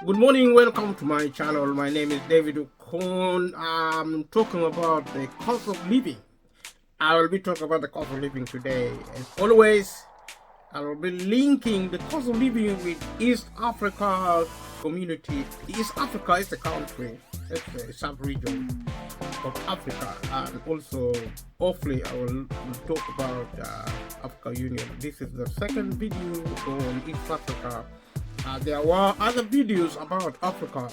Good morning, welcome to my channel. My name is David Okon. I'm talking about the cost of living. I will be talking about the cost of living today. As always, I will be linking the cost of living with East Africa community. East Africa is a country, it's a sub-region of Africa, and also hopefully I will talk about Africa Union. This is the second video on East Africa. There were other videos about Africa.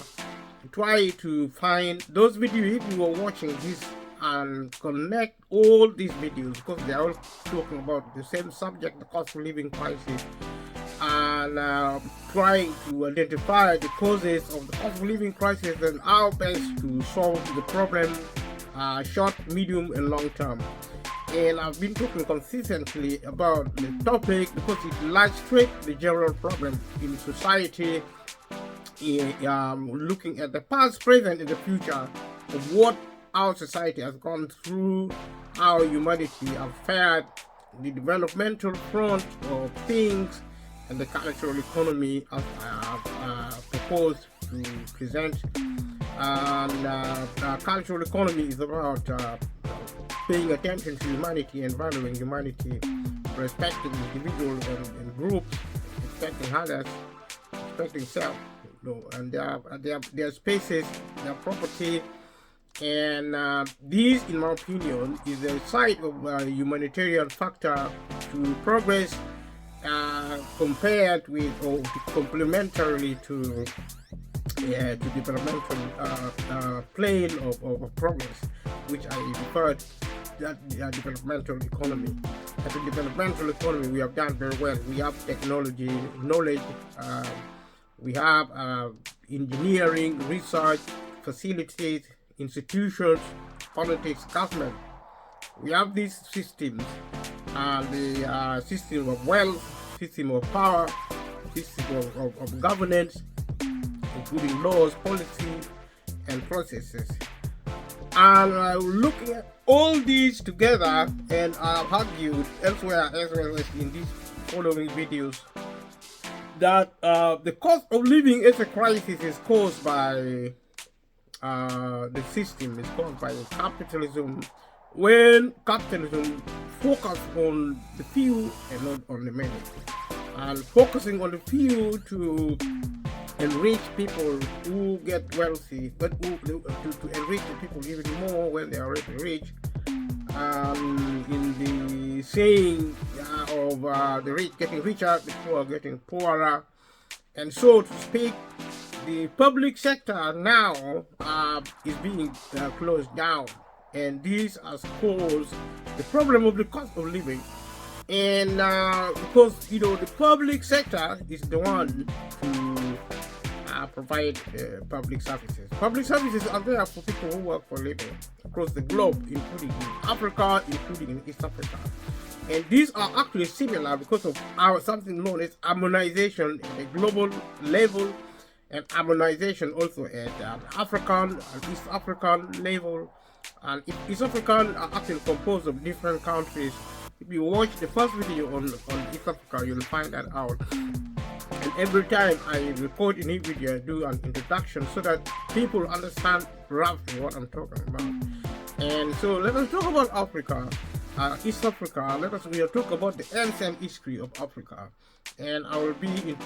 Try to find those videos if you are watching this and connect all these videos because they are all talking about the same subject, the cost of living crisis, and trying to identify the causes of the cost of living crisis and how best to solve the problem short, medium, and long term. And I've been talking consistently about the topic because it illustrates the general problem in society, looking at the past, present, and the future of what our society has gone through, how humanity has fared, the developmental front of things, and the cultural economy as I have proposed to present. And cultural economy is about paying attention to humanity and valuing humanity, respecting individuals and groups, respecting others, respecting self, and their spaces, their property, and this, in my opinion, is a side of a humanitarian factor to progress, compared with or complementary to developmental plane of progress, which I referred that developmental economy. As a developmental economy, we have done very well. We have technology, knowledge, we have engineering, research, facilities, institutions, politics, government. We have these systems, the system of wealth, system of power, system of governance, including laws, policy, and processes. And looking at all these together, and I've argued elsewhere as well as in these following videos, that the cost of living as a crisis is caused by the system, is caused by capitalism, when capitalism focuses on the few and not on the many, and focusing on the few to enrich people who get wealthy, but to enrich the people even more when they are already rich. In the saying of the rich getting richer, the poor getting poorer, and so to speak, the public sector now is being closed down, and this has caused the problem of the cost of living. And because the public sector is the one to provide public services. Public services are there for people who work for a living across the globe, including in Africa, including in East Africa. And these are actually similar because of something known as harmonization at a global level, and harmonization also at African and East African level. And East African are actually composed of different countries. If you watch the first video on East Africa, you'll find that out. And every time I record a new video, I do an introduction so that people understand roughly what I'm talking about. And so let us talk about Africa, East Africa. We'll talk about the ancient history of Africa, and I will be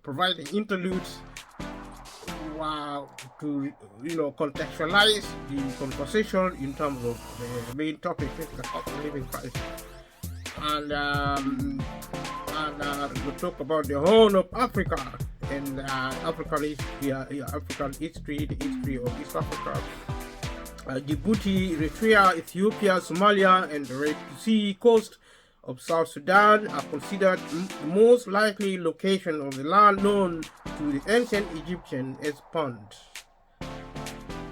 providing interludes to contextualize the conversation in terms of the main topic, the cost of living crisis. And we'll talk about the whole of Africa and African history, the history of East Africa. Djibouti, Eritrea, Ethiopia, Somalia, and the Red Sea coast of South Sudan are considered the most likely location of the land known to the ancient Egyptians as Punt.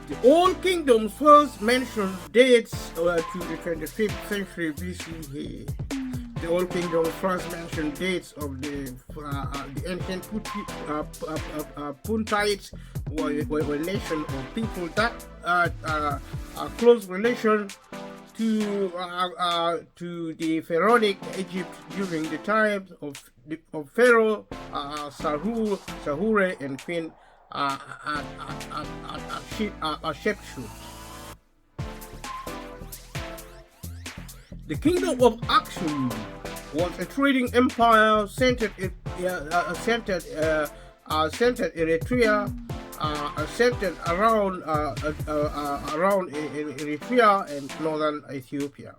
The Old Kingdom's first mentioned dates to the 25th century BCE. The Old Kingdom first mentioned dates of the ancient Puntites were a nation of people that are close relation to the Pharaonic Egypt during the times of Pharaoh Sahure and Queen Hatshepsut. The kingdom of Aksum was a trading empire centered Eritrea, centered around Eritrea and northern Ethiopia.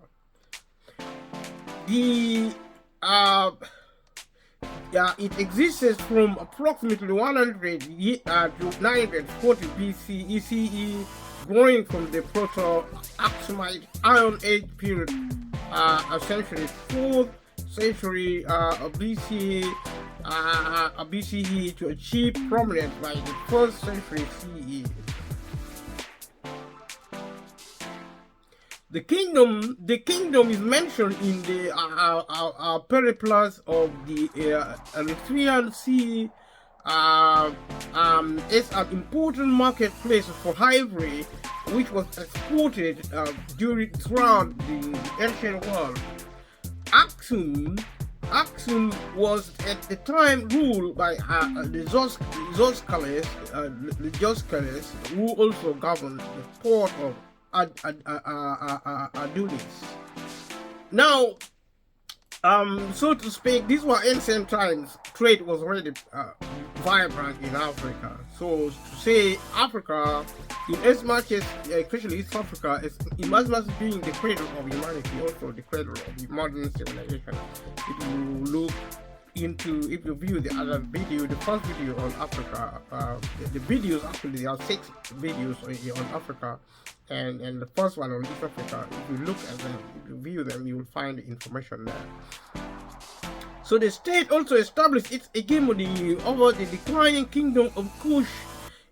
It existed from approximately 100 to 940 BCE, growing from the Proto-Aksumite Iron Age period, essentially 4th century BCE to achieve prominence by the 1st century CE. The kingdom is mentioned in the periplus of the Erythraean Sea as an important marketplace for ivory, which was exported throughout the ancient world. Aksum was at the time ruled by the Zoscales, who also governed the port of Adulis. Now, so to speak, these were ancient times. Trade was already vibrant in Africa. So to say Africa, in as much as, especially East Africa, in as much as being the cradle of humanity, also the cradle of the modern civilization. If you view the other video, the first video on Africa, the videos actually, there are 6 videos on Africa, and the first one on East Africa. If you look at them, if you view them, you will find the information there. So the state also established its hegemony over the declining kingdom of Kush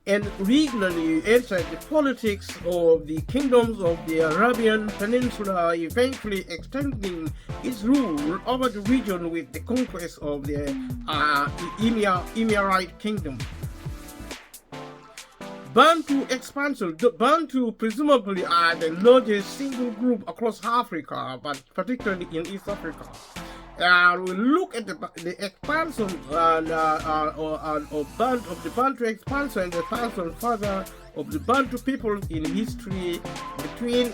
and regularly entered the politics of the kingdoms of the Arabian Peninsula, eventually extending its rule over the region with the conquest of the Emirate kingdom. Bantu expansion. The Bantu presumably are the largest single group across Africa, but particularly in East Africa. We look at the expansion of the Bantu expansion and the expansion further of the Bantu people in history between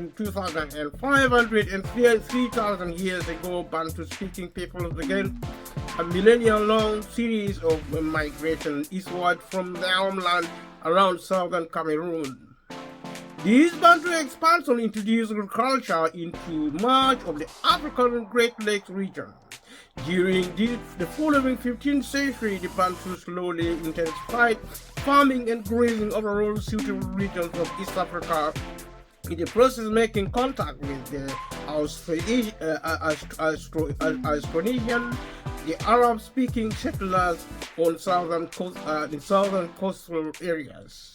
2,500 and 3,000 years ago. Bantu-speaking peoples began a millennium-long series of migration eastward from their homeland around southern Cameroon. This Bantu expansion introduced agriculture into much of the African Great Lakes region. During the following 15th century, the Bantu slowly intensified farming and grazing overall suitable regions of East Africa, in the process making contact with the Austronesian, the Arab-speaking settlers on the southern coastal areas.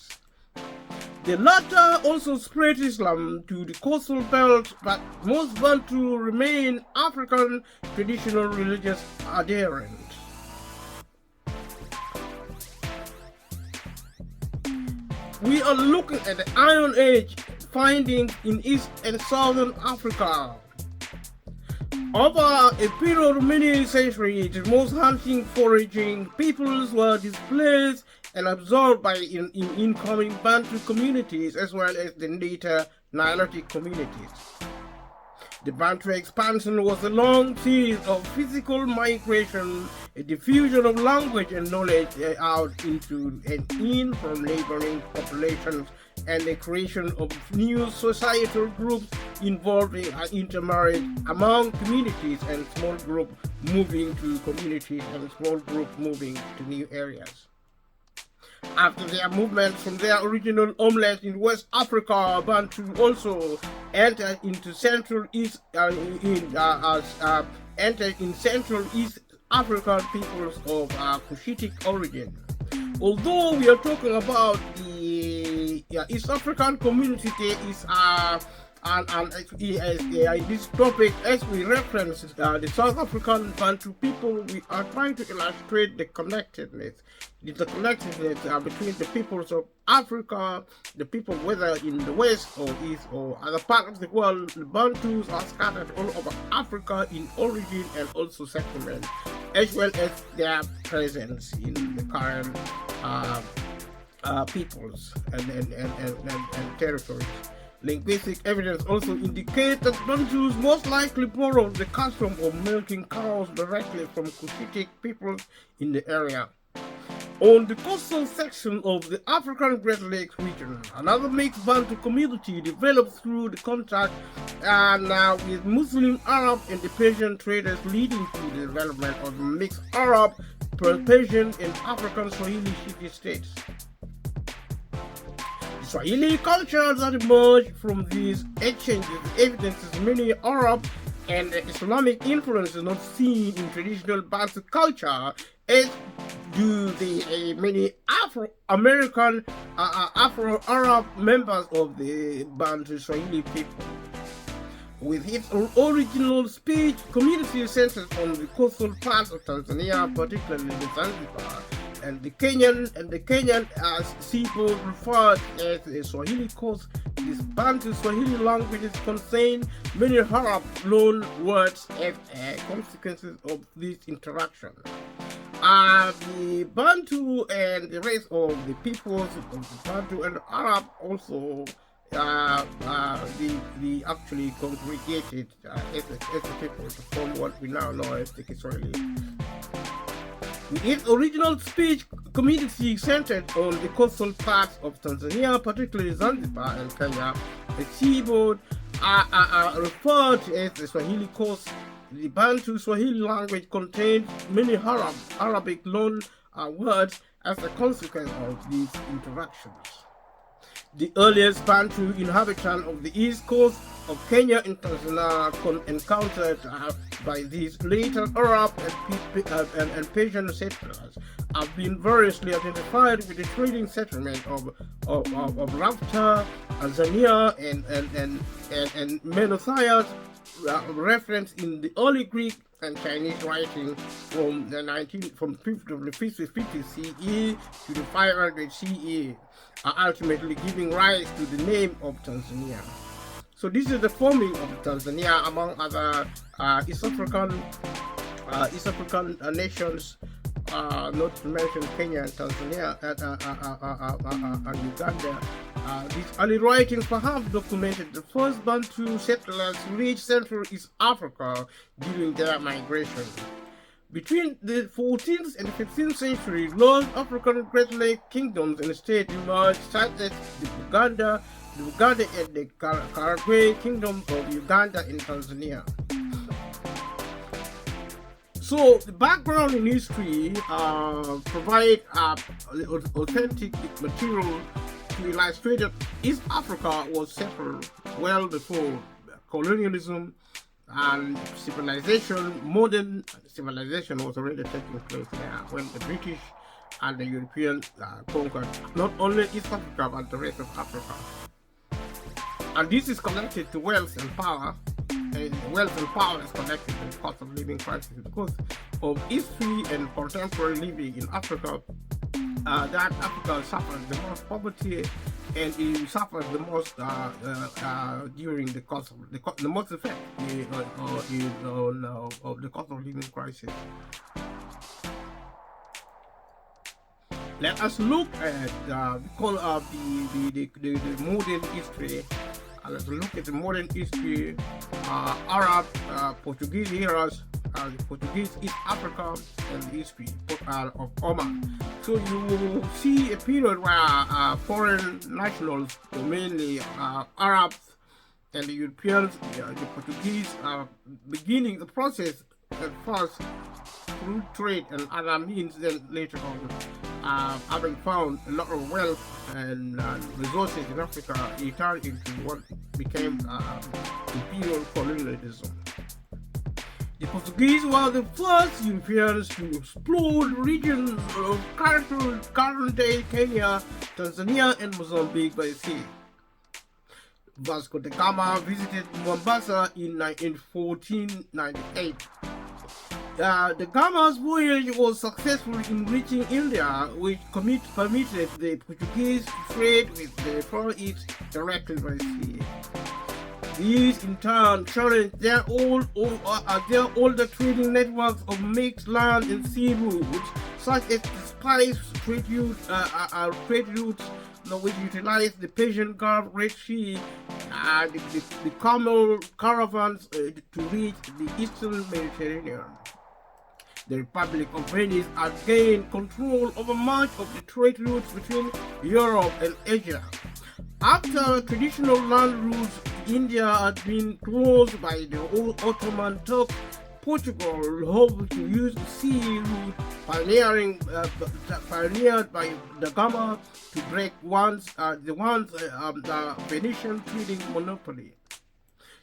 The latter also spread Islam to the coastal belt, but most Bantu remain African traditional religious adherents. We are looking at the Iron Age findings in East and Southern Africa. Over a period of many centuries, the most hunting, foraging peoples were displaced and absorbed by incoming Bantu communities as well as the later Nilotic communities. The Bantu expansion was a long series of physical migration, a diffusion of language and knowledge out into and in from neighboring populations, and the creation of new societal groups involving intermarriage among communities and small groups moving to communities and small groups moving to new areas. After their movement from their original homeland in West Africa, Bantu also entered into Central East African peoples of Cushitic origin. Although we are talking about the East African community, there is this topic, as we reference the South African Bantu people, we are trying to illustrate the connectedness between the peoples of Africa, the people whether in the west or east or other part of the world. The Bantus are scattered all over Africa in origin and also settlement, as well as their presence in the current peoples and territories. Linguistic evidence also indicates that Bantus most likely borrowed the custom of milking cows directly from Cushitic peoples in the area. On the coastal section of the African Great Lakes region, another mixed Bantu community developed through the contact with Muslim, Arab, and the Persian traders, leading to the development of mixed Arab, Persian, and African Swahili city-states. Swahili culture that emerged from these exchanges evidences many Arab and Islamic influences not seen in traditional Bantu culture, as do the many Afro-American, Afro-Arab members of the Bantu Swahili people. With its original speech, community centers on the coastal parts of Tanzania, particularly the Zanzibar, and the Kenyan as seaboard referred as the Swahili coast. These Bantu Swahili languages contain many Arab loan words as consequences of this interaction. The Bantu and the rest of the peoples of the Bantu and Arab also they actually congregated as a people to form what we now know as the Kiswahili. With its original speech, community centered on the coastal parts of Tanzania, particularly Zanzibar and Kenya, the seaboard are referred to as the Swahili coast. The Bantu Swahili language contains many Arabic loan words as a consequence of these interactions. The earliest Bantu inhabitant of the east coast of Kenya and Tanzania encountered by these later Arab and Persian settlers have been variously identified with the trading settlement of Rafta, Azania, and Menothias, referenced in the early Greek and Chinese writing from the 50 CE to the 500 CE, ultimately giving rise to the name of Tanzania. So this is the forming of Tanzania among other East African nations, not to mention Kenya and Tanzania and Uganda. These early writings perhaps documented the first Bantu settlers reached Central East Africa during their migration. Between the 14th and 15th century, large African Great Lake kingdoms and states emerged, such as the Uganda and the Karagwe kingdoms of Uganda and Tanzania. So the background in history provide authentic material to illustrate that East Africa was settled well before colonialism and civilization. Modern civilization was already taking place there when the British and the Europeans conquered not only East Africa but the rest of Africa. And this is connected to wealth and power. And wealth and power is connected to the cost of living crisis because of history and contemporary living in Africa. That Africa suffers the most poverty, and it suffers the most during the cost of the most effect of the cost of living crisis. Let us look at the modern history. Let's look at the modern history, Arab, Portuguese eras, the Portuguese East Africa, and the history of Oman. So you will see a period where foreign nationals, mainly Arabs and the Europeans, the Portuguese, are beginning the process at first through trade and other means, then later on, having found a lot of wealth and resources in Africa, it turned into what became imperial colonialism. The Portuguese were the first Europeans to explore the region of current-day Kenya, Tanzania, and Mozambique by sea. Vasco da Gama visited Mombasa in 1498. The Gama's voyage was successful in reaching India, which permitted the Portuguese to trade with the Far East directly by sea. These, in turn, challenged their older trading networks of mixed land and sea routes, such as the spice trade routes, which utilized the Persian Gulf, Red Sea, the camel caravans to reach the eastern Mediterranean. The Republic of Venice had gained control over much of the trade routes between Europe and Asia. After traditional land routes to India had been closed by the Ottoman Turks, Portugal hoped to use the sea route pioneered by da Gama to break the Venetian trading monopoly.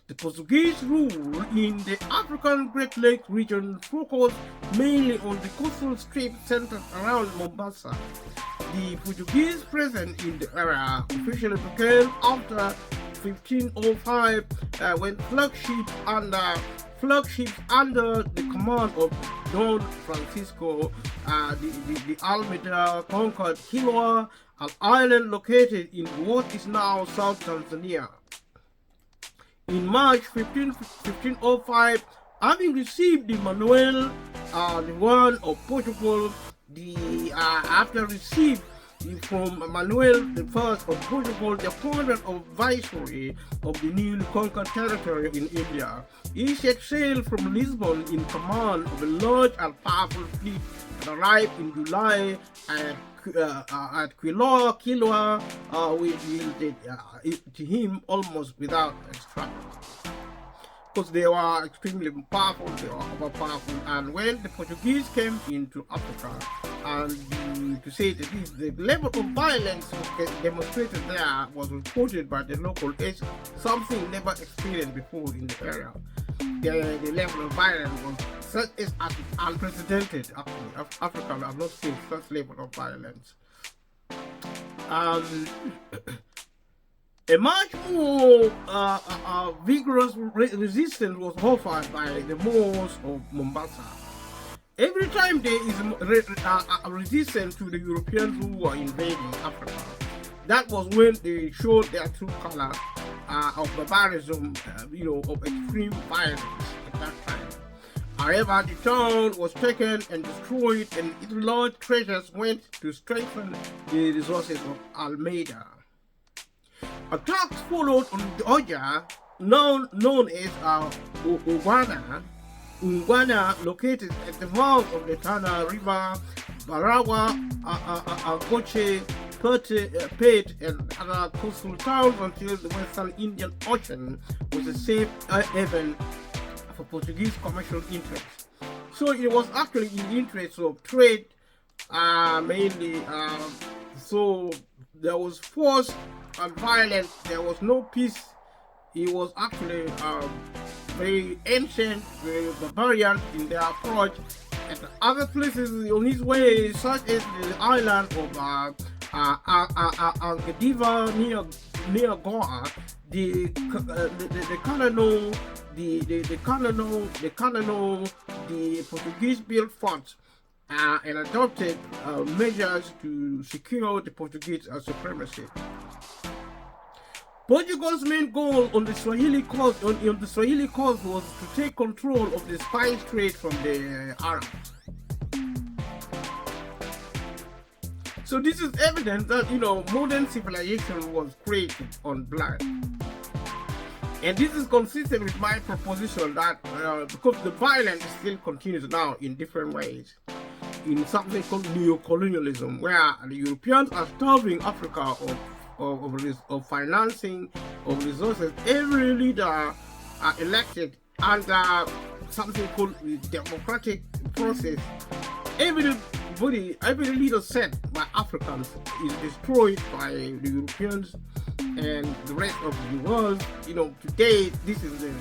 The Portuguese rule in the African Great Lakes region focused mainly on the coastal strip centered around Mombasa. The Portuguese presence in the area officially began after 1505 when flagships under the command of Don Francisco the Almeida conquered Kilwa, an island located in what is now South Tanzania. In March 1505, having received the Manuel I of Portugal, after received from Manuel I of Portugal the appointment of Viceroy of the newly conquered territory in India, he set sail from Lisbon in command of a large and powerful fleet that arrived in July at Kilwa, which yielded to him almost without a struggle. Because they were extremely powerful, they were overpowerful, and when the Portuguese came into Africa, and to say that the level of violence demonstrated there was reported by the local agents, something never experienced before in the area. The level of violence was such as unprecedented. Actually, Africa have not seen such level of violence. A much more vigorous resistance was offered by the Moors of Mombasa. Every time there is a resistance to the Europeans who were invading Africa, that was when they showed their true color of barbarism, of extreme violence at that time. However, the town was taken and destroyed, and its large treasures went to strengthen the resources of Almeida. Attacks followed on the Oja, known as Ungwana, located at the mouth of the Tana River. Barawa, Agoche, Pate, and other coastal towns until the Western Indian Ocean was a safe haven for Portuguese commercial interests. So it was actually in the interest of trade, mainly. So there was force and violence. There was no peace. It was actually very ancient, very barbarian in their approach. And other places on his way, such as the island of Angadiva near Goa, the Portuguese built forts and adopted measures to secure the Portuguese supremacy. Portugal's main goal on the Swahili coast was to take control of the spice trade from the Arabs. So this is evidence that modern civilization was created on blood, and this is consistent with my proposition that because the violence still continues now in different ways, in something called neo-colonialism, where the Europeans are starving Africa of financing, of resources. Every leader elected under something called the democratic process. Every leader set by Africans is destroyed by the Europeans and the rest of the world. Today this is the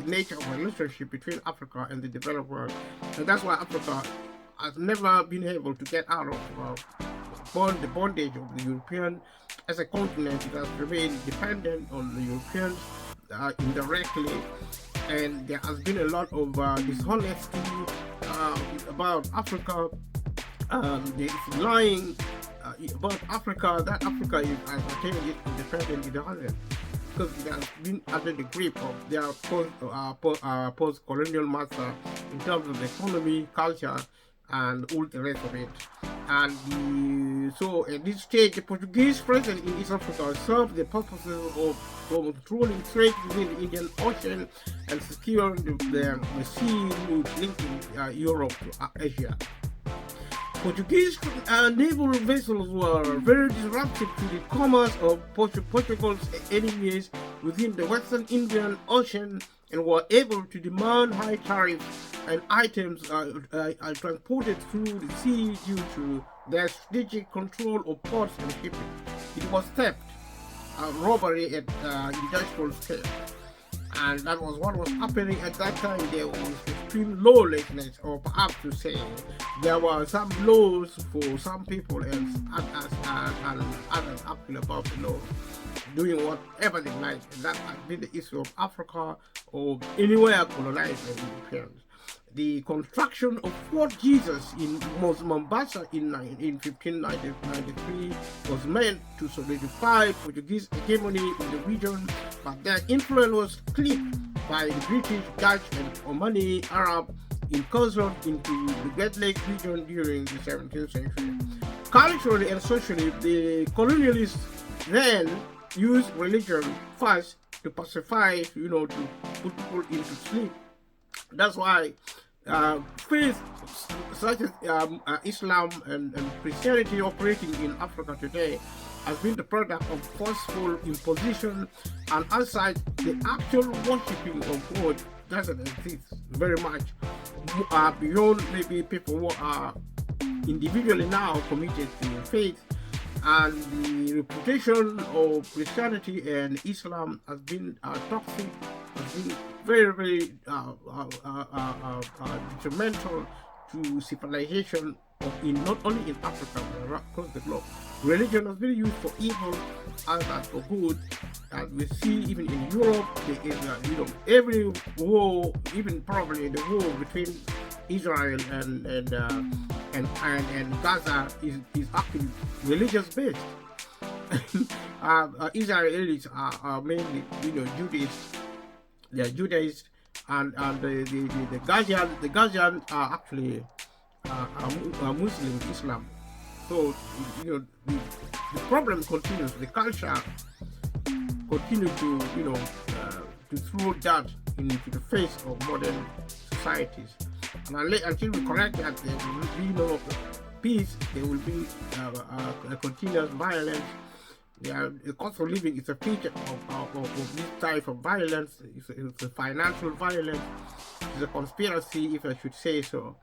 nature of relationship between Africa and the developed world, and that's why Africa has never been able to get out of the bondage of the European, as a continent, it has remained dependent on the Europeans indirectly, and there has been a lot of dishonesty about Africa. There is lying about Africa, that Africa is attaining its independence in the island, because it has been under the grip of their post-colonial master in terms of the economy, culture, and all the rest of it. And so at this stage, the Portuguese presence in East Africa served the purposes of controlling trade within the Indian Ocean and securing the sea route linking Europe to Asia. Portuguese naval vessels were very disruptive to the commerce of Portugal's enemies within the Western Indian Ocean, and were able to demand high tariffs, and items are transported through the sea due to their strategic control of ports and shipping. It was theft, robbery at industrial scale. And that was what was happening at that time. There was extreme lawlessness, or perhaps to say there were some laws for some people and others actually above the law, doing whatever they like. And that has been the issue of Africa or anywhere colonized by the Europeans. The construction of Fort Jesus in Mombasa in 1593 was meant to solidify Portuguese hegemony in the region, but their influence was clipped by the British, Dutch, and Omani Arab incursion into the Great Lakes region during the 17th century. Culturally and socially, the colonialists then used religion first to pacify, to put people into sleep. That's why faith such as Islam and Christianity operating in Africa today has been the product of forceful imposition, and outside the actual worshipping of God doesn't exist very much beyond maybe people who are individually now committed to faith. And the reputation of Christianity and Islam has been toxic, has been very, very detrimental to civilization not only in Africa but across the globe. Religion has been used for evil as for good, and we see even in Europe, there is every war, even probably the war between Israel and Gaza is actually religious based. Israelis are mainly Judaist. They are Judaist, and the Gazans are actually Muslim Islam. So the problem continues. The culture continues to throw that into the face of modern societies. And until we correct that, there will be no peace. There will be a continuous violence. The cost of living is a feature of this type of violence. It's a financial violence. It's a conspiracy, if I should say so.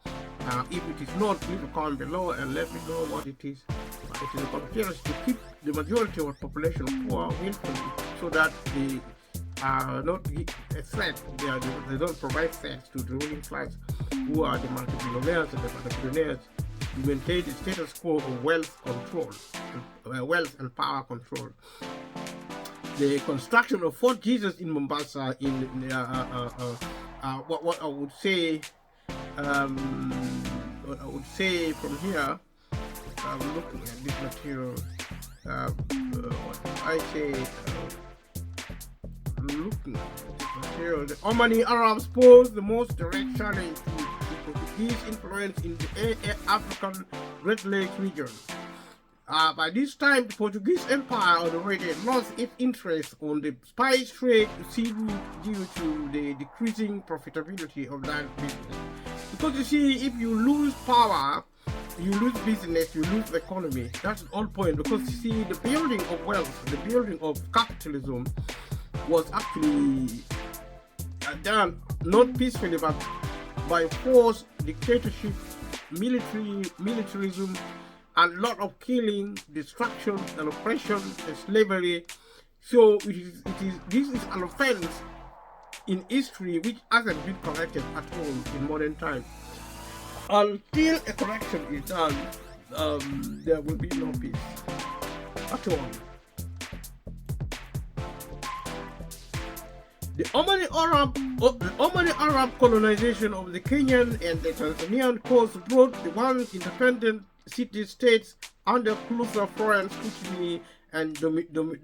If it is not, leave a comment below and let me know what it is. It is a conspiracy to keep the majority of the population poor willfully, so that they are not a threat. They don't provide threats to the ruling class, who are the multi-billionaires and the multi-billionaires, to maintain the status quo of wealth control, wealth and power control. The construction of Fort Jesus in Mombasa, what I would say, from here, looking at this material, looking at this material, the Omani Arabs pose the most direct challenge to the Portuguese influence in the African Great Lakes region. By this time, the Portuguese Empire already lost its interest on the spice trade sea route due to the decreasing profitability of that business. Because you see, if you lose power, you lose business, you lose economy. That's the whole point. Because you see, the building of wealth, the building of capitalism was actually done not peacefully, but by force, dictatorship, militarism, and a lot of killing, destruction, and oppression, and slavery. So this is an offense in history which hasn't been corrected at all in modern times. Until a correction is done, there will be no peace at all. The Omani Arab colonization of the Kenyan and the Tanzanian coast brought the once independent city-states under closer foreign scrutiny and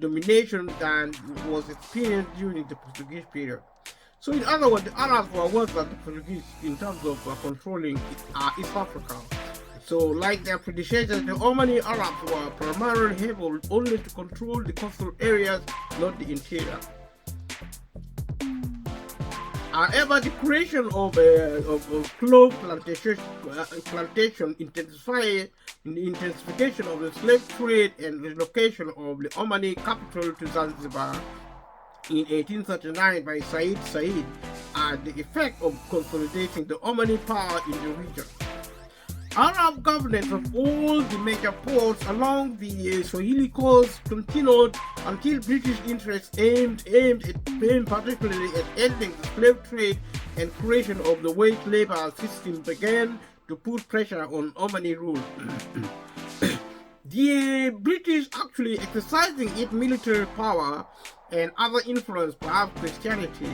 domination than was experienced during the Portuguese period. So in other words, the Arabs were worse than the Portuguese in terms of controlling East Africa. So like their predecessors, the Omani Arabs were primarily able only to control the coastal areas, not the interior. However, the creation of clove plantation intensified in the intensification of the slave trade and relocation of the Omani capital to Zanzibar in 1839 by Said had the effect of consolidating the Omani power in the region. Arab governance of all the major ports along the Swahili coast continued until British interests aimed particularly at ending the slave trade and creation of the wage labor system began to put pressure on Omani rule. The British actually exercising its military power and other influence, perhaps Christianity,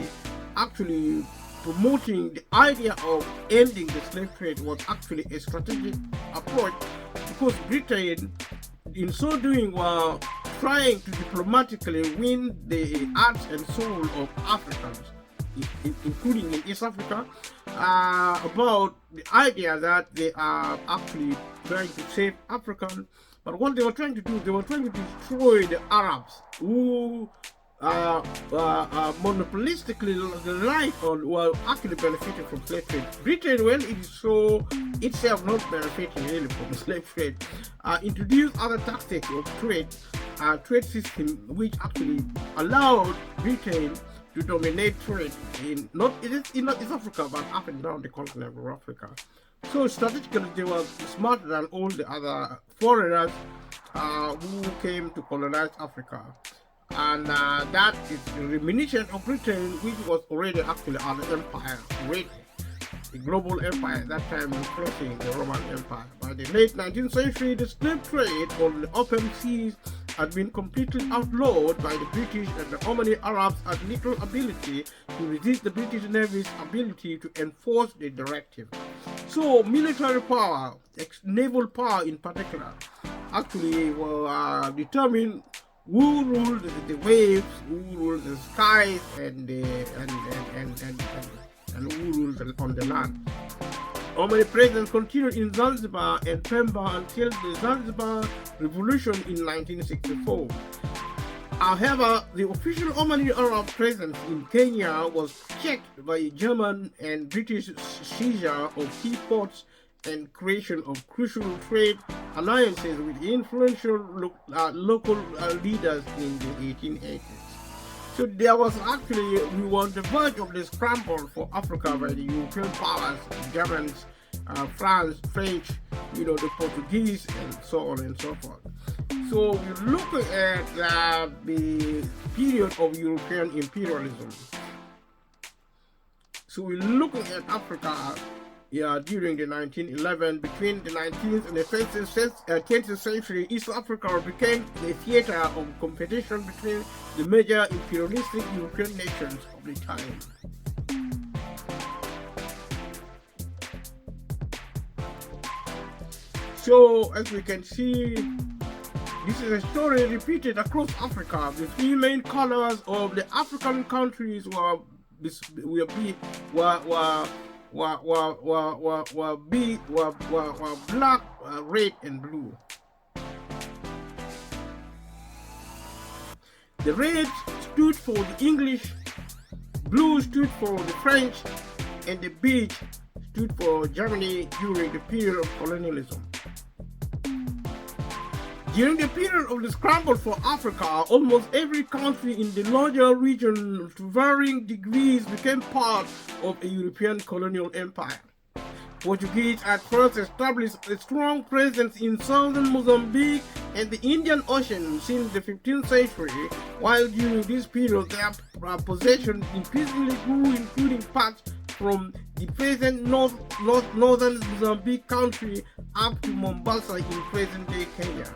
actually promoting the idea of ending the slave trade was actually a strategic approach, because Britain, in so doing, were trying to diplomatically win the hearts and soul of Africans, including in East Africa, about the idea that they are actually trying to save Africans. But what they were trying to do, they were trying to destroy the Arabs who monopolistically relied on, were actually benefiting from slave trade. Britain, when it saw itself not benefiting really from slave trade, introduced other tactics of trade system, which actually allowed Britain to dominate trade in not East Africa, but up and down the continent of Africa. So strategically, they were smarter than all the other foreigners who came to colonize Africa. And that is the reminiscence of Britain, which was already actually an empire, already a global empire at that time, influencing the Roman Empire. By the late 19th century, the slave trade on the open seas had been completely outlawed by the British, and the Omani Arabs had little ability to resist the British Navy's ability to enforce the directive. So military power, naval power in particular, actually will determine who ruled the waves, who ruled the skies, and who ruled on the land. Omani presence continued in Zanzibar and Pemba until the Zanzibar Revolution in 1964. However, the official Omani Arab presence in Kenya was checked by German and British seizure of key ports and creation of crucial trade alliances with influential local leaders in the 1880s. So there was actually, we were on the verge of the scramble for Africa by the European powers, the Germans, France, French, the Portuguese, and so on and so forth. So we're looking at the period of European imperialism. So we're looking at Africa during the 1911, between the 19th and the 20th century. East Africa became the theater of competition between the major imperialistic European nations of the time. So, as we can see, this is a story repeated across Africa. The three main colors of the African countries were black, red, and blue. The red stood for the English, blue stood for the French, and the beige stood for Germany during the period of colonialism. During the period of the scramble for Africa, almost every country in the larger region, to varying degrees, became part of a European colonial empire. Portuguese at first established a strong presence in southern Mozambique and the Indian Ocean since the 15th century, while during this period their possessions increasingly grew, including parts from the present northern Mozambique country up to Mombasa in present-day Kenya.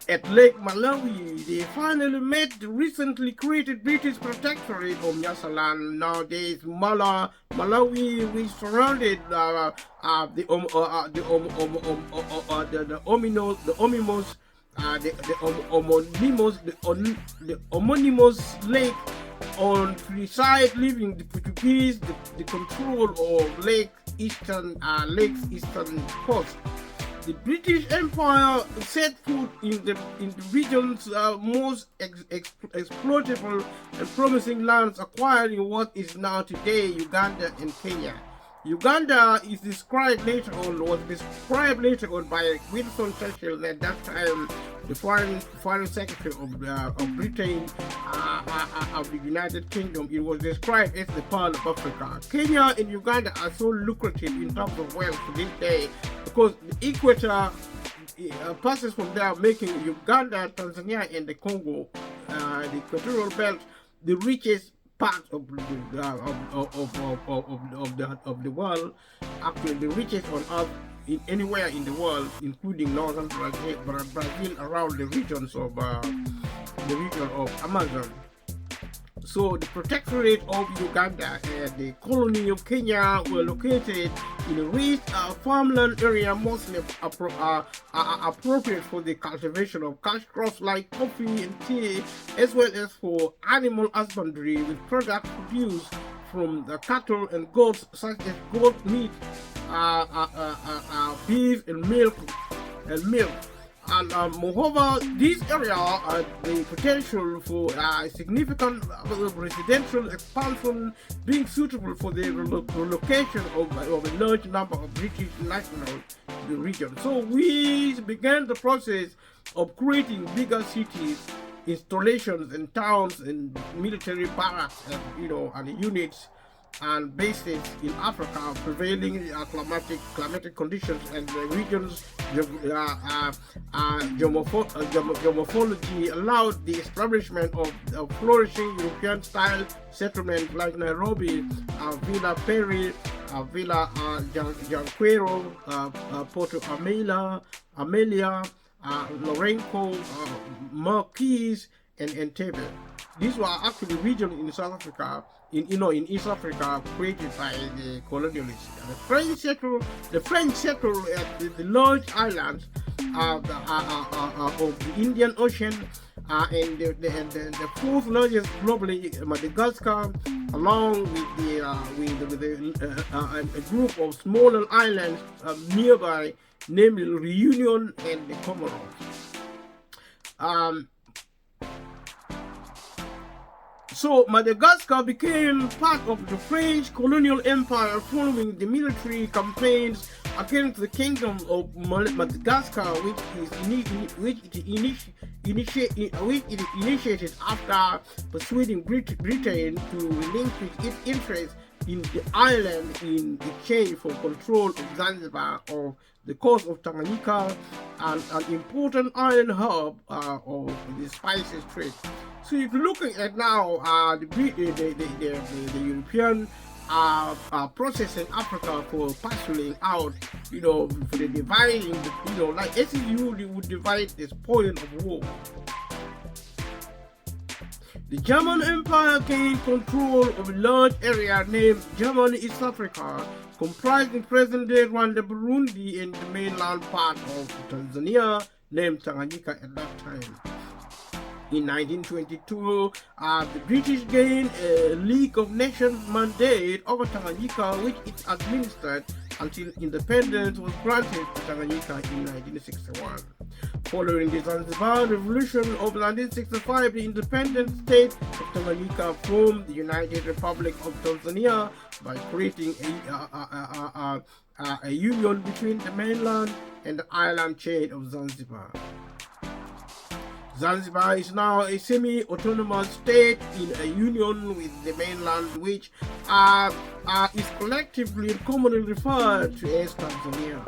At Lake Malawi, they finally met the recently created British protectorate of Nyasaland, nowadays Malawi, which surrounded the homonymous lake on the side, leaving the Portuguese the control of Lake's eastern coast. The British Empire set foot in the region's most exploitable and promising lands, acquiring what is now today Uganda and Kenya. Uganda is described later on, by Winston Churchill, at that time the foreign secretary of Britain of the United Kingdom. It was described as the Pearl of Africa. Kenya and Uganda are so lucrative in terms of wealth to this day because the equator passes from there, making Uganda, Tanzania, and the Congo, the equatorial belt, the richest part of the world, actually the richest on earth anywhere in the world, including northern Brazil around the region of Amazon. So the protectorate of Uganda and the colony of Kenya were located in a rich farmland area, mostly appropriate for the cultivation of cash crops like coffee and tea, as well as for animal husbandry, with products produced from the cattle and goats such as goat meat, beef and milk. And moreover, this area has the potential for significant residential expansion, being suitable for the relocation of a large number of British nationals to the region. So we began the process of creating bigger cities, installations and towns and military barracks and units and bases in Africa, prevailing climatic conditions and the region's geomorphology allowed the establishment of flourishing European-style settlements like Nairobi, Villa Peri, Villa Janquero, Porto Amelia, Lorenco, Marquis, and Entebbe. These were actually regions in South Africa, in East Africa, created by the colonialists. The French settled at the large islands of the Indian Ocean, and the fourth largest globally, Madagascar, along with a group of smaller islands nearby, namely Reunion and the Comoros. So Madagascar became part of the French colonial empire following the military campaigns against the kingdom of Madagascar, which it initiated after persuading Britain to relinquish its interest in the island in exchange for control of Zanzibar, of the coast of Tanganyika, and an important island hub of the spices trade. So if you're looking at now the European processing Africa for parceling out, for the dividing, like as if you would divide the spoil of war. The German Empire gained control of a large area named German East Africa, comprising present-day Rwanda, Burundi, and the mainland part of Tanzania, named Tanganyika at that time. In 1922, the British gained a League of Nations mandate over Tanganyika, which it administered until independence was granted to Tanganyika in 1961. Following the Zanzibar Revolution of 1965, the independent state of Tanganyika formed the United Republic of Tanzania by creating a union between the mainland and the island chain of Zanzibar. Zanzibar is now a semi-autonomous state in a union with the mainland, which is collectively and commonly referred to as Tanzania.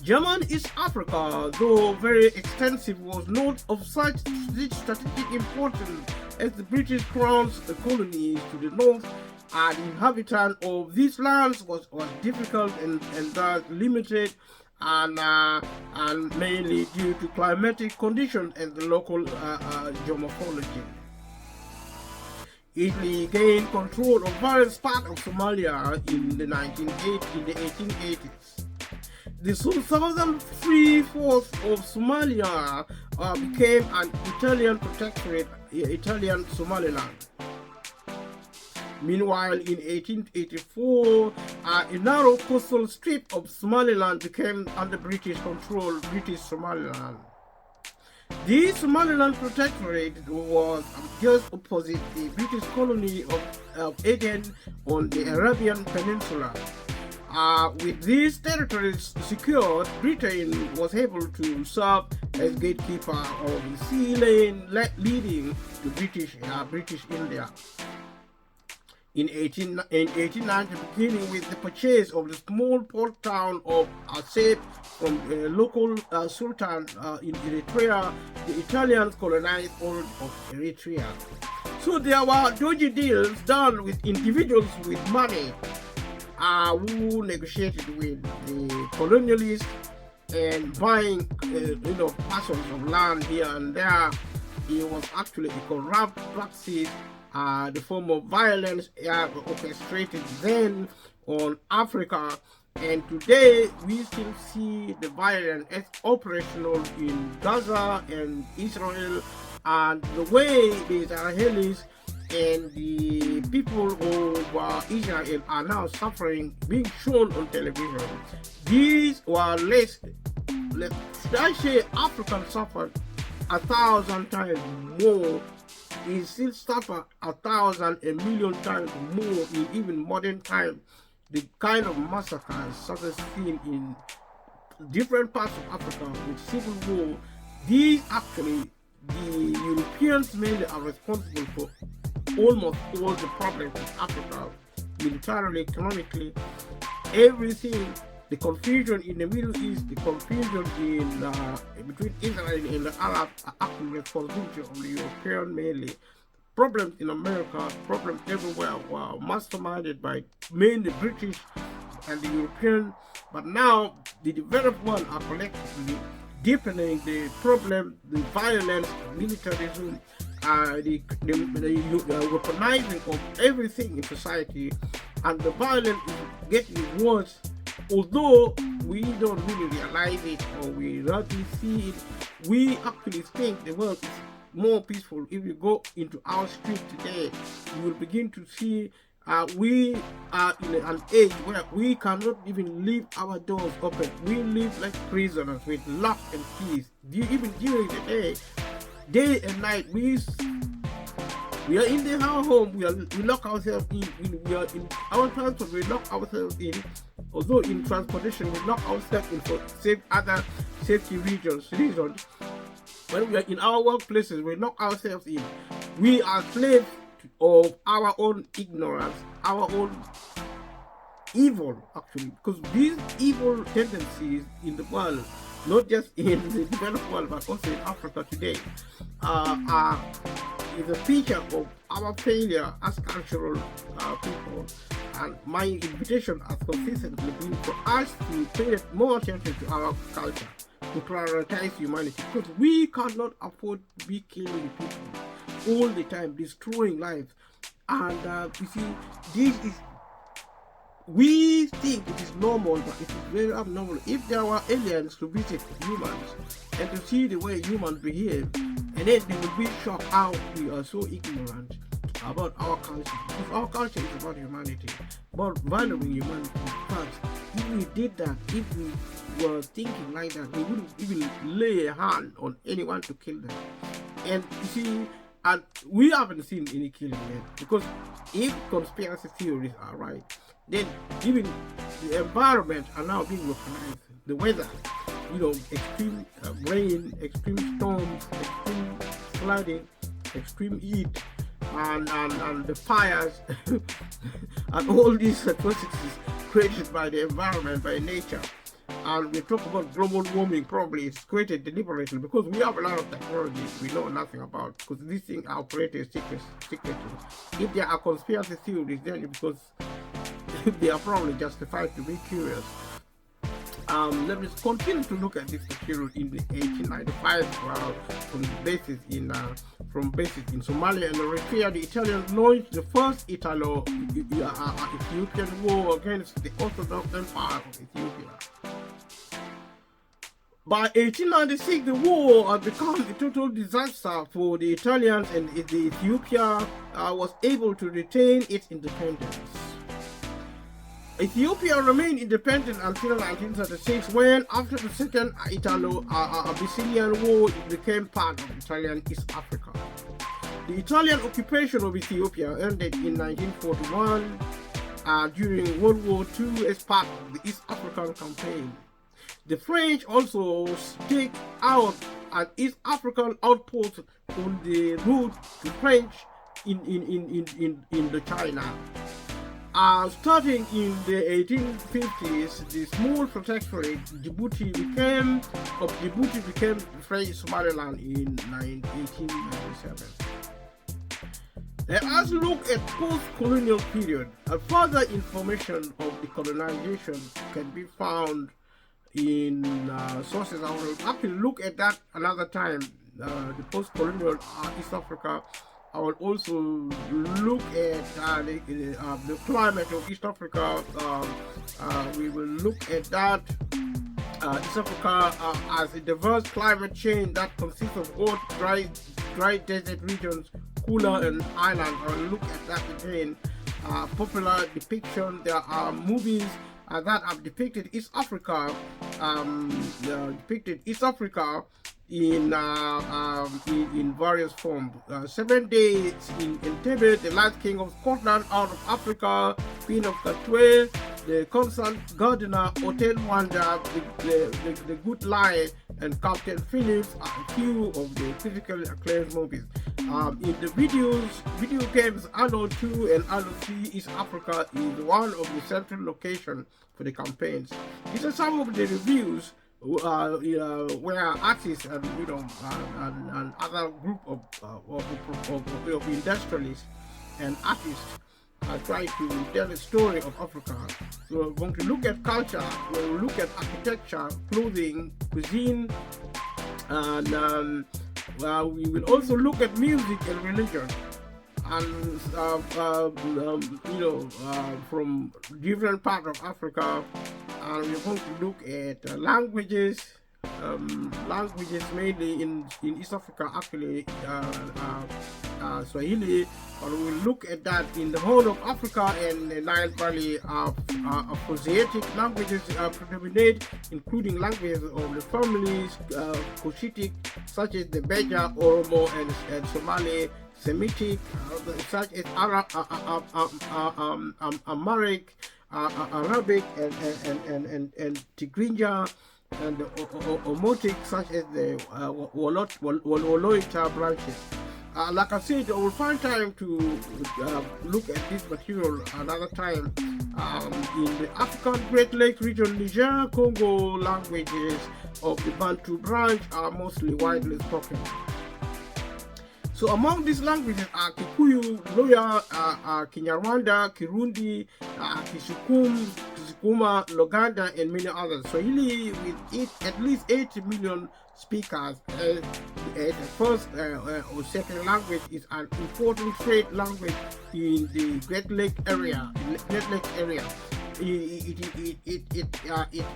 German East Africa, though very extensive, was not of such strategic importance as the British Crown's colonies to the north and inhabitant of these lands was difficult and thus limited, and mainly due to climatic conditions and the local geomorphology. Italy gained control of various parts of Somalia in the 1880s. The southern free-fourth of Somalia became an Italian protectorate, Italian Somaliland. Meanwhile, in 1884, a narrow coastal strip of Somaliland became under British control, British Somaliland. The Somaliland Protectorate was just opposite the British colony of Aden on the Arabian Peninsula. With these territories secured, Britain was able to serve as gatekeeper of the sea lane leading to British India. In 1890, beginning with the purchase of the small port town of Asep from a local sultan in Eritrea, the Italians colonized all of Eritrea. So there were dodgy deals done with individuals with money who negotiated with the colonialists and buying parcels of land here and there. It was actually a corrupt practice. The form of violence orchestrated then on Africa, and today we still see the violence as operational in Gaza and Israel, and the way the Israelis and the people of Israel are now suffering, being shown on television. These were should I say, Africans suffered 1,000 times more. It still suffer 1,000, a million times more in even modern times. The kind of massacres such as seen in different parts of Africa with civil war, these actually, the Europeans mainly are responsible for almost all the problems in Africa, militarily, economically, everything. The confusion in the Middle East, the confusion between Israel and the Arabs are actually responsibility of the European mainly. Problems in America, problems everywhere were masterminded by mainly British and the European, but now the developed ones are collectively deepening the problem, the violence, militarism, the weaponizing of everything in society, and the violence is getting worse. Although we don't really realize it or we rarely see it, we actually think the world is more peaceful. If you go into our street today, you will begin to see we are in an age where we cannot even leave our doors open. We live like prisoners with lock and keys. Even during the day and night, we are in our home, we lock ourselves in. We are in our transport, we lock ourselves in. Although in transportation, we lock ourselves in for other safety reasons. When we are in our workplaces, we lock ourselves in. We are slaves of our own ignorance, our own evil, actually, because these evil tendencies in the world, not just in the developed world, but also in Africa today, is a feature of our failure as cultural people. And my invitation has consistently been for us to pay more attention to our culture, to prioritize humanity, because we cannot afford to be killing people all the time, destroying lives. And you see, we think it is normal, but it is very abnormal. If there were aliens to visit humans and to see the way humans behave, and then they would be shocked how we are so ignorant about our culture. Because our culture is about humanity, about valuing humanity first. If we did that, if we were thinking like that, we wouldn't even lay a hand on anyone to kill them. And you see, and we haven't seen any killing yet, because if conspiracy theories are right, then even the environment are now being weaponized. The weather, extreme rain, extreme storms, extreme flooding, extreme heat, and the fires, and all these atrocities created by the environment, by nature, and we talk about global warming, probably it's created deliberately because we have a lot of technology we know nothing about, because these things are operated secretly. If there are conspiracy theories, then it's because they are probably justified to be curious. Let me continue to look at this material in the 1895 from bases in Somalia and Eritrea. The Italians launched the first Italo-Ethiopian war against the Orthodox Empire of Ethiopia. By 1896, the war had become a total disaster for the Italians, and the Ethiopia was able to retain its independence. Ethiopia remained independent until 1936, when, after the Second Italo-Abyssinian War, it became part of Italian East Africa. The Italian occupation of Ethiopia ended in 1941 during World War II as part of the East African campaign. The French also staked out an East African outpost on the route to French in Indochina. Starting in the 1850s, the small protectorate Djibouti became French Somaliland in 1897. Let us look at post-colonial period. Further information of the colonization can be found in sources. I will actually look at that another time. The post-colonial East Africa. I will also look at the climate of East Africa. We will look at that East Africa as a diverse climate change that consists of hot, dry desert regions, cooler and islands. I will look at that again. Popular depiction. There are movies that have depicted East Africa. In various forms. 7 days in Entebbe, the last king of Scotland out of Africa, Queen of Katwe, the constant gardener, Hotel Wanda, the Good Lie, and Captain Phillips are a few of the critically acclaimed movies. In the video games Anno 2 and Anno 3, East Africa is one of the central locations for the campaigns. These are some of the reviews where artists and and other group of industrialists and artists are trying to tell the story of Africa. So we're going to look at culture, we'll look at architecture, clothing, cuisine, and we will also look at music and religion, and from different parts of Africa. And we're going to look at languages mainly in East Africa, actually Swahili, but we'll look at that in the whole of Africa and the Nile Valley. Afroasiatic languages predominate, including languages of the families Cushitic, such as the Beja, Oromo, and Somali, Semitic, such as Amharic, Arabic, and Tigrinya, and Omotic, such as the Woloita branches. Like I said, I will find time to look at this material another time. In the African Great Lakes region, Niger, Congo, languages of the Bantu branch are mostly widely spoken. So among these languages are Kikuyu, Loya, Kinyarwanda, Kirundi, Kisukuma, Luganda, and many others. Swahili, with at least 80 million speakers, the first or second language, is an important trade language in the Great Lakes area. It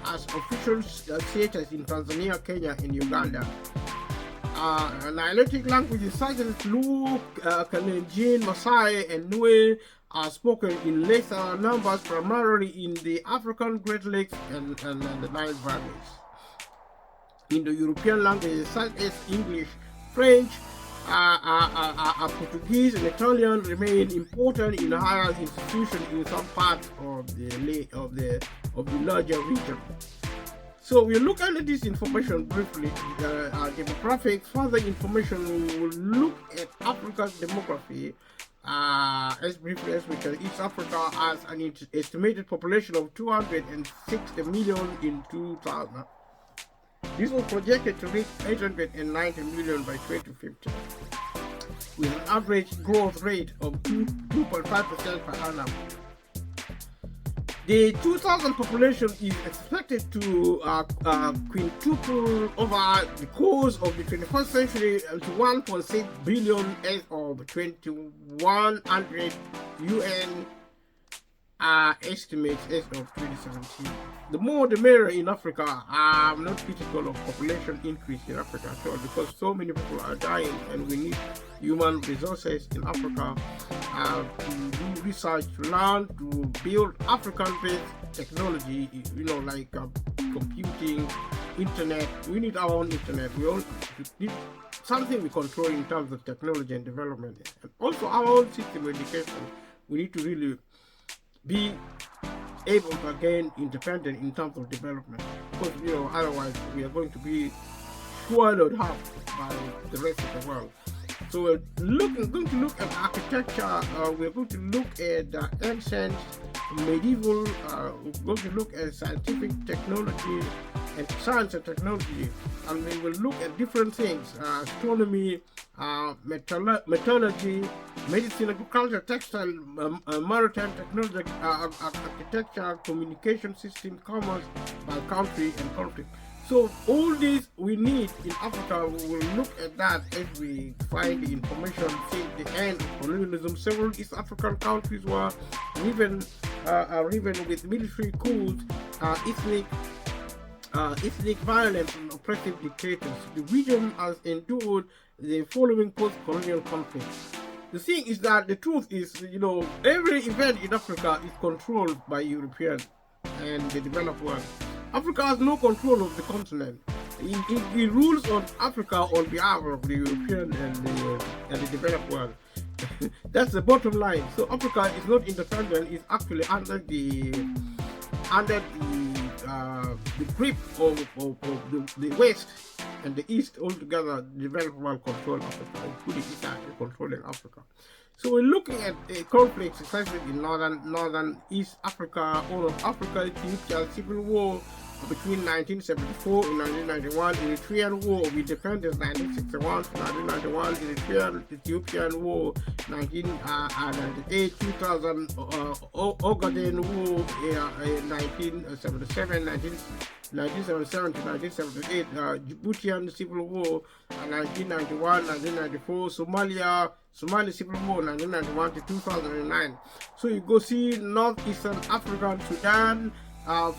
has official status in Tanzania, Kenya, and Uganda. Nilotic languages such as Luo, Kalenjin, Maasai, and Nue are spoken in lesser numbers, primarily in the African Great Lakes and the Nile valleys. Indo-European languages such as English, French, Portuguese, and Italian remain important in higher institutions in some parts of the larger region. So we'll look at this information briefly. Demographics. Further information, we will look at Africa's demography as briefly as we can, East Africa has an estimated population of 260 million in 2000. This was projected to reach 890 million by 2050, with an average growth rate of 2.5% per annum. The 2000 population is expected to quintuple over the course of the 21st century to 1.6 billion as of 2100 UN estimates as of 2017. The more the merrier in Africa. I'm not critical of population increase in Africa at all, because so many people are dying and we need human resources in Africa to do research, to learn, to build African-based technology, like computing, internet. We need our own internet. We all need something we control in terms of technology and development. And also our own system of education. We need to really be able to gain independent in terms of development, because otherwise we are going to be swallowed up by the rest of the world. So we're going to look at architecture. We're going to look at ancient, medieval. We're going to look at scientific technology and science and technology, and we will look at different things: astronomy, metallurgy, medicine, agriculture, textile, maritime technology, architecture, communication system, commerce by country and conflict. So all these we need in Africa. We will look at that as we find the information since the end of colonialism. Several East African countries were riven with military coups, ethnic violence and oppressive dictators. The region has endured the following post-colonial conflicts. The thing is that the truth is, every event in Africa is controlled by Europeans and the developed world. Africa has no control of the continent. It rules on Africa on behalf of the European and the developed world. That's the bottom line. So Africa is not independent. It's actually under the grip of the West and the East altogether. The developed world control Africa, including East Africa controlling Africa. So we're looking at a conflict, especially in northern East Africa, all of Africa, Ethiopia, civil war between 1974 and 1991, Eritrean War of Independence 1961 to 1991, Ethiopian War 1998, 2000 Ogaden War 1977, 1977 to 1978, Djiboutian Civil War 1991, 1994, Somali Civil War 1991 to 2009. So you go see Northeastern African Sudan,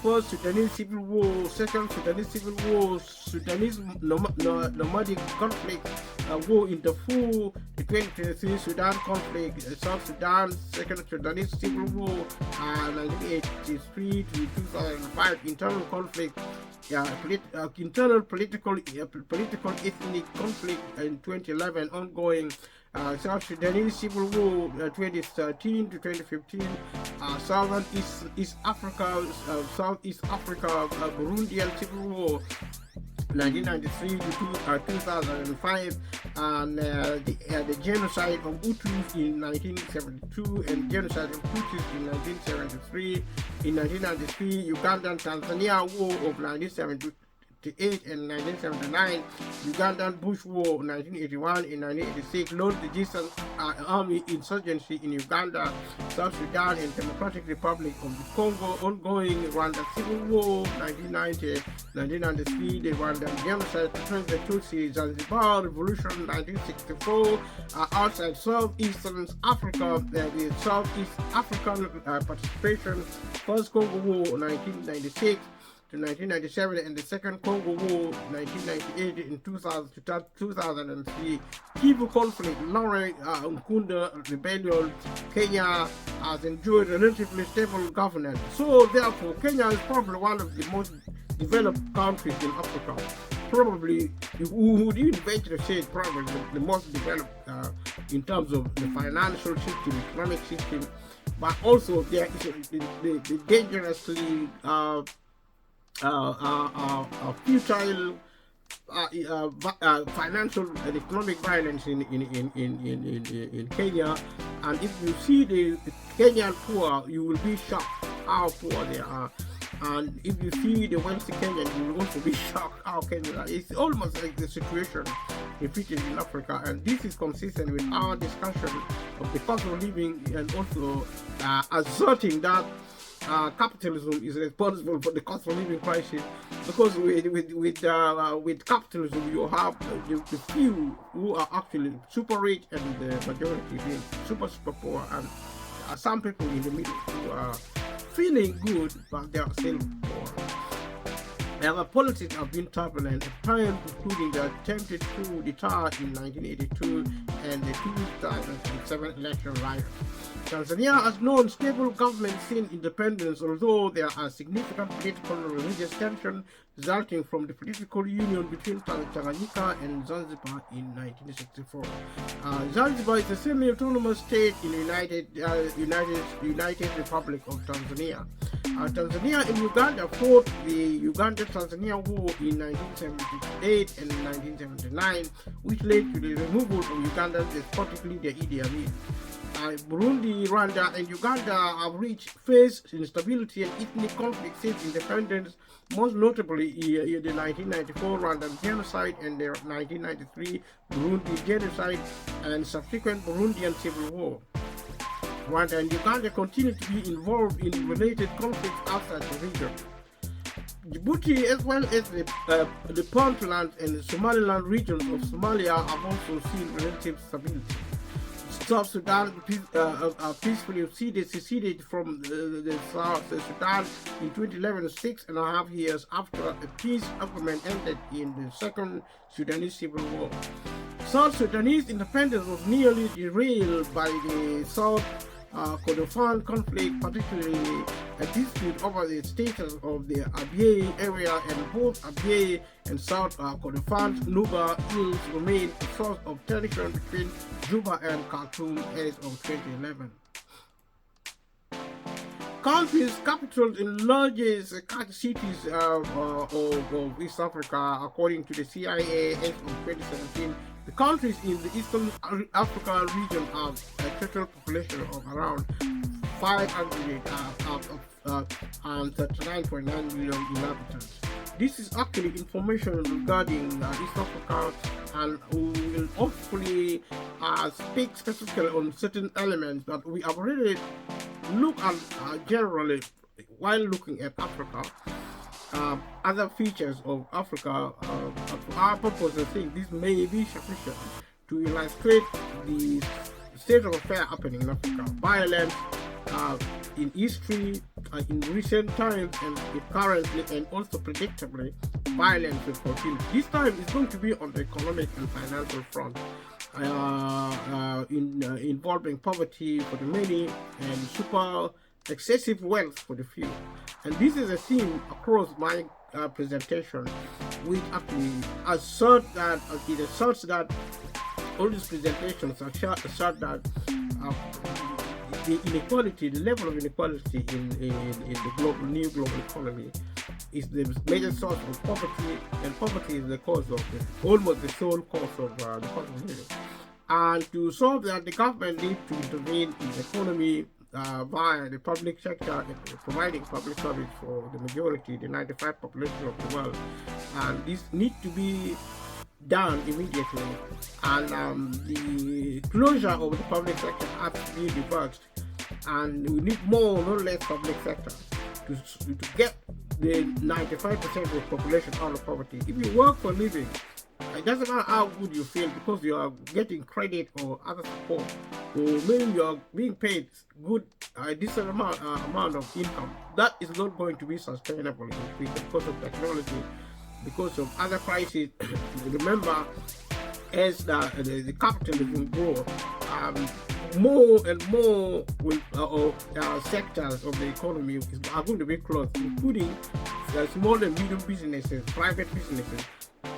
first Sudanese Civil War, second Sudanese Civil War, Sudanese nomadic conflict, war in Darfur, the 2023 Sudan conflict, South Sudan, second Sudanese Civil War, 1983 to 2005, internal conflict, internal political ethnic conflict in 2011, ongoing. South Sudanese Civil War 2013 to 2015, Southeast Africa, Burundian Civil War 1993 to 2005, and the genocide of Hutus in 1972 and genocide of Tutsis in 1973. In 1993, Ugandan-Tanzania War of 1978 and 1979, Ugandan Bush War 1981 and 1986, Lord Resistance Army insurgency in Uganda, South Sudan and Democratic Republic of the Congo, ongoing Rwanda Civil War 1990, 1993, the Rwandan genocide against the Tutsis, Zanzibar Revolution 1964, outside Southeastern Africa, the Southeast African participation, First Congo War 1996 to 1997 and the Second Congo War 1998 in 2000 to 2003, Kivu conflict, Laurent Nkunda rebellion. Kenya has enjoyed relatively stable governance. So therefore, Kenya is probably one of the most developed countries in Africa. Probably, we would even venture to say it's probably the most developed in terms of the financial system, economic system, but also there is the dangerously futile financial and economic violence in Kenya, And if you see the Kenyan poor, you will be shocked how poor they are. And if you see the wealthy Kenyan, you will also be shocked how Kenyan are. It's almost like the situation repeated in Africa, and this is consistent with our discussion of the cost of living, and also asserting that capitalism is responsible for the cost of living crisis, because with capitalism you have the few who are actually super rich and the majority being super poor, and some people in the middle who are feeling good but they are still poor. Our politics have been turbulent at times, including the attempted coup d'etat in 1982 and the 2007 election riot. Tanzania has known stable government since independence, although there are significant political and religious tensions resulting from the political union between Tanganyika and Zanzibar in 1964. Zanzibar is a semi-autonomous state in the United Republic of Tanzania. Tanzania and Uganda fought the Uganda-Tanzania War in 1978 and 1979, which led to the removal of Uganda's despotic leader Idi Amin. Burundi, Rwanda, and Uganda have faced instability and ethnic conflict since independence, most notably in the 1994 Rwandan genocide and the 1993 Burundi genocide and subsequent Burundian civil war. Rwanda and Uganda continue to be involved in related conflicts outside the region. Djibouti, as well as the Puntland and the Somaliland regions of Somalia, have also seen relative stability. South Sudan peacefully seceded from the South Sudan in 2011, 6.5 years after a peace agreement ended in the Second Sudanese Civil War. South Sudanese independence was nearly derailed by the South Kordofan conflict, particularly a dispute over the status of the Abyei area, and both Abyei and South Kordofan Nuba Hills remain a source of tension between Juba and Khartoum as of 2011. Countries, capitals, and largest cities of East Africa, according to the CIA as of 2017, the countries in the Eastern Africa region have a total population of around 539.9 million inhabitants. This is actually information regarding East Africa, and we will hopefully speak specifically on certain elements that we have already looked at generally while looking at Africa. Other features of Africa, for our purpose, I think this may be sufficient to illustrate the state of affairs happening in Africa. Violence in history, in recent times, and currently, and also predictably, violence will continue. This time is going to be on the economic and financial front, involving poverty for the many and super excessive wealth for the few. And this is a theme across my presentation, which actually asserts that all these presentations assert that the inequality, the level of inequality in the new global economy is the major source of poverty, and poverty is the cause of almost the sole cause of the cost of living. And to solve that, the government needs to intervene in the economy via the public sector, providing public service for the majority, the 95% population of the world. And this needs to be done immediately. And the closure of the public sector has to be reversed. And we need more, not less, public sector to get the 95% of the population out of poverty. If you work for a living, it doesn't matter how good you feel, because you are getting credit or other support, or maybe you are being paid good decent amount of income. That is not going to be sustainable because of technology, because of other crises. Remember, as the capitalism grows, more and more sectors of the economy are going to be closed, including small and medium businesses, private businesses.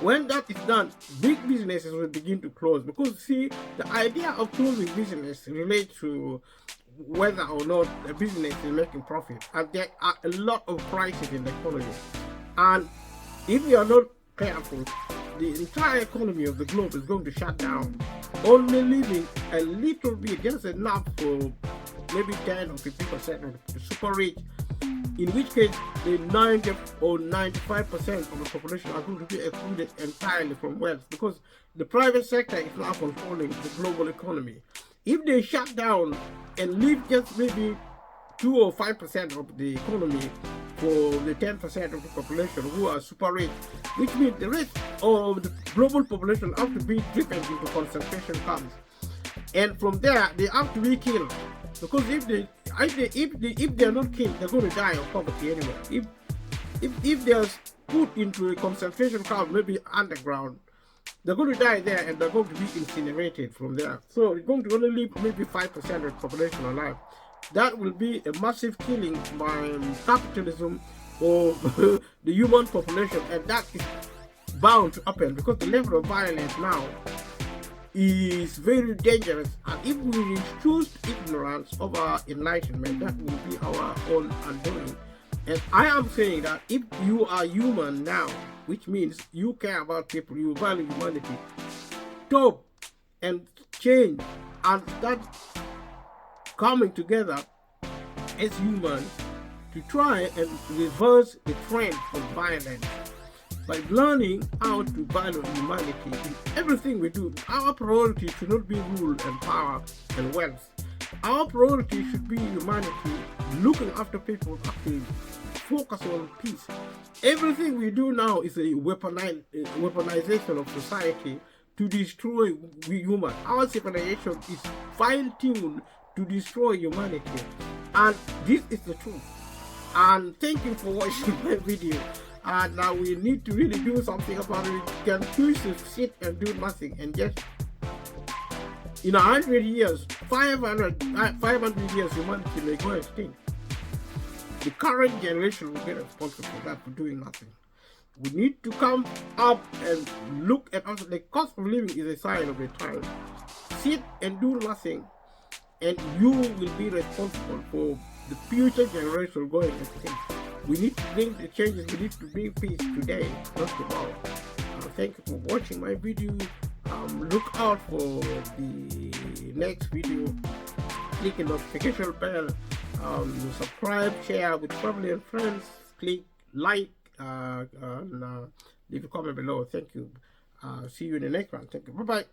When that is done, big businesses will begin to close, because see, the idea of closing business relates to whether or not a business is making profit, and there are a lot of crises in the economy. And if you are not careful, the entire economy of the globe is going to shut down, only leaving a little bit, just enough for maybe 10 or 15% of the super rich, in which case the 90 or 95% of the population are going to be excluded entirely from wealth, because the private sector is now controlling the global economy. If they shut down and leave just maybe 2 or 5% of the economy for the 10% of the population who are super rich, which means the rest of the global population have to be driven into concentration camps, and from there they have to be killed, because if they are not killed, they're going to die of poverty anyway. If they are put into a concentration camp, maybe underground, they're going to die there and they're going to be incinerated from there. So it's going to only leave maybe 5% of the population alive. That will be a massive killing by capitalism of the human population, and that is bound to happen because the level of violence now is very dangerous. And if we choose ignorance over enlightenment, that will be our own undoing. And I am saying that if you are human now, which means you care about people, you value humanity, stop and change and start coming together as humans to try and reverse the trend of violence by learning how to value humanity in everything we do. Our priority should not be rule and power and wealth. Our priority should be humanity, looking after people, actually focus on peace. Everything we do now is a weaponization of society to destroy human. Our civilization is fine-tuned to destroy humanity, and this is the truth. And thank you for watching my video. And now we need to really do something about it. We can choose to sit and do nothing and just, in 100 years, 500 years, humanity may go extinct. The current generation will be responsible for that, for doing nothing. We need to come up and look at us. The cost of living is a sign of the time. Sit and do nothing, and you will be responsible for the future generation going extinct. We need to bring the changes. We need to bring peace today, not tomorrow. Thank you for watching my video. Look out for the next video. Click the notification bell. Subscribe, share with family and friends. Click like and leave a comment below. Thank you. See you in the next one. Thank you. Bye bye.